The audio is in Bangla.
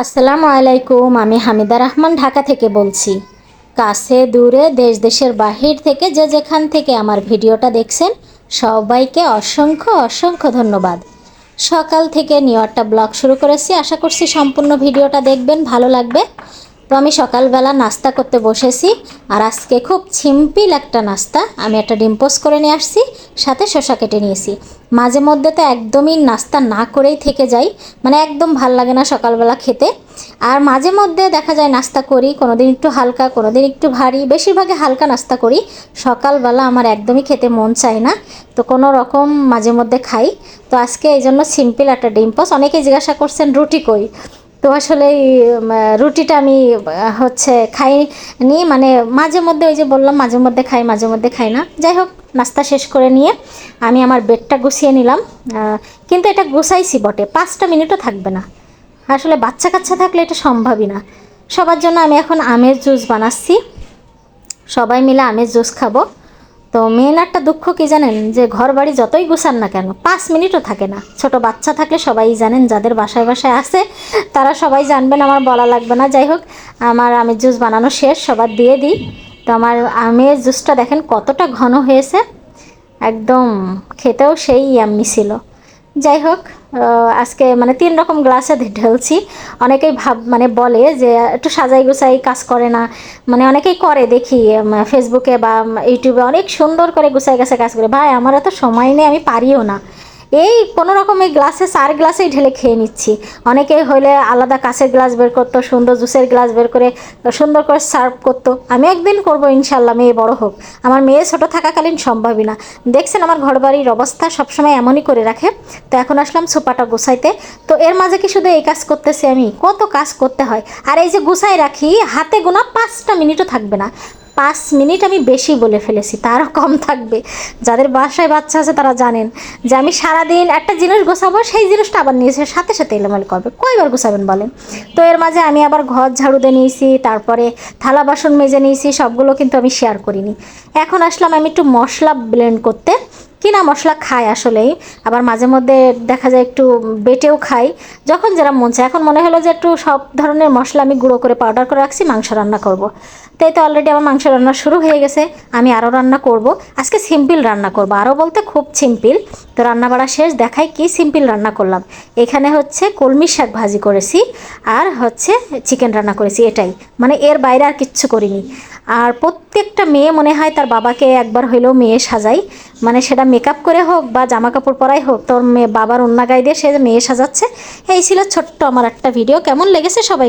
আসসালামু আলাইকুম। আমি হামিদা রহমান ঢাকা থেকে বলছি। কাছে দূরে দেশ দেশের বাহির থেকে যে যেখান থেকে আমার ভিডিওটা দেখছেন সবাইকে অসংখ্য অসংখ্য ধন্যবাদ। সকাল থেকে নিউ একটা ব্লগ শুরু করেছি, আশা করছি সম্পূর্ণ ভিডিওটা দেখবেন, ভালো লাগবে। তো আমি সকালবেলা নাস্তা করতে বসেছি, আর আজকে খুব সিম্পল একটা নাস্তা। আমি একটা ডিম পোস্ট করে নিয়ে আসছি, সাথে শসা কেটে নিয়েছি। মাঝে মধ্যে তো একদমই নাস্তা না করেই থেকে যাই, মানে একদম ভাল লাগে না সকালবেলা খেতে। আর মাঝে মধ্যে দেখা যায় নাস্তা করি, কোনো দিন একটু হালকা, কোনো দিন একটু ভারী, বেশিরভাগই হালকা নাস্তা করি। সকালবেলা আমার একদমই খেতে মন চায় না, তো কোনো রকম মাঝে মধ্যে খাই। তো আজকে এই জন্য সিম্পল একটা ডিম পোস্ট। অনেকেই জিজ্ঞাসা করছেন রুটি কই, তো আসলে রুটিটা আমি খাইনি, মানে মাঝে মধ্যে, ওই যে বললাম মাঝে মধ্যে খাই মাঝে মধ্যে খাই না। যাই হোক, নাস্তা শেষ করে নিয়ে আমি আমার বেডটা গুছিয়ে নিলাম। কিন্তু এটা গুছাইছি বটে, 5টা মিনিটও থাকবে না। আসলে বাচ্চা কাচ্চা থাকলে এটা সম্ভবই না। সবার জন্য আমি এখন আমের জুস বানাচ্ছি, সবাই মিলে আমের জুস খাবো। তো মেন একটা দুঃখ কি জানেন, যে ঘর বাড়ি যতই গুছান না কেন 5 মিনিটও থাকে না। ছোট বাচ্চা থাকলে সবাই জানেন, যাদের বাসায় বাসায় আছে তারা সবাই জানবেন, আমার বলা লাগবে না। যাই হোক, আমার আমের জুস বানানো শেষ, সবার দিয়ে দিই। তো আমার আমের জুসটা দেখেন কতটা ঘন হয়েছে, একদম খেতেও সেই ইয়াম্মি ছিল। যাই হোক, আজকে মানে 3 রকম গ্লাসে ঢেলছি। অনেকেই মানে বলে যে একটু সাজাই গুছাই কাজ করে না, মানে অনেকেই করে দেখি ফেসবুকে বা ইউটিউবে অনেক সুন্দর করে গুছাই গাছে কাজ করে। ভাই, আমার এত সময় নেই, আমি পারিও না। এই কোনো রকম এই গ্লাসে 4 গ্লাসেই ঢেলে খেয়ে নিচ্ছি। অনেকেই হইলে আলাদা কাঁচের গ্লাস বের করতো, সুন্দর জুসের গ্লাস বের করে সুন্দর করে সার্ভ করতো। আমি একদিন করবো ইনশাল্লাহ, মেয়ে বড় হোক। আমার মেয়ে ছোটো থাকাকালীন সম্ভবই না। দেখছেন আমার ঘরবাড়ির অবস্থা সবসময় এমনই করে রাখে। তো এখন আসলাম সোফাটা গুছাইতে। তো এর মাঝে কি শুধু এই কাজ করতেছি, আমি কত কাজ করতে হয়। আর এই যে গুছাই রাখি, হাতে গোনা 5টা মিনিটও থাকবে না। 5 মিনিট আমি বেশি বলে ফেলেছি, তারও কম থাকবে। যাদের বাসায় বাচ্চা আছে তারা জানেন যে আমি সারাদিন একটা জিনিস গোছাবো, সেই জিনিসটা আবার নিয়ে সাথে সাথে এলোমেলো করবে, কয়বার গোছাবেন বলেন। তো এর মাঝে আমি আবার ঘর ঝাড়ু দিয়ে নিয়েছি, তারপরে থালা বাসন মেজে নিয়েছি, সবগুলো কিন্তু আমি শেয়ার করিনি। এখন আসলাম আমি একটু মশলা ব্লেন্ড করতে। কিনা মশলা খাই আসলেই, আবার মাঝে মধ্যে দেখা যায় একটু বেটেও খাই, যখন যেটা মন চায়। এখন মনে হলো যে একটু সব ধরনের মশলা আমি গুঁড়ো করে পাউডার করে রাখছি, মাংস রান্না করব। তাই তো অলরেডি আমার মাংস রান্না শুরু হয়ে গেছে। আমি আরও রান্না করব, আজকে সিম্পল রান্না করব, আরও বলতে খুব সিম্পল। তো রান্না বাড়া শেষ, দেখাই কি সিম্পল রান্না করলাম। এখানে হচ্ছে কলমি শাক ভাজি করেছি, আর হচ্ছে চিকেন রান্না করেছি, এটাই। মানে এর বাইরে আর কিচ্ছু করিনি। আর প্রত্যেকটা মেয়ে মনে হয় তার বাবাকে একবার হইলেও মেয়ে সাজাই, মানে সেটা মেকআপ করে হোক বা জামা কাপড় পরাই হোক, তোর মেয়ে বাবার ওন্না গায়ে দিয়ে সে মেয়ে সাজাচ্ছে। এই ছিল ছোট্ট আমার একটা ভিডিও। কেমন লেগেছে সবাই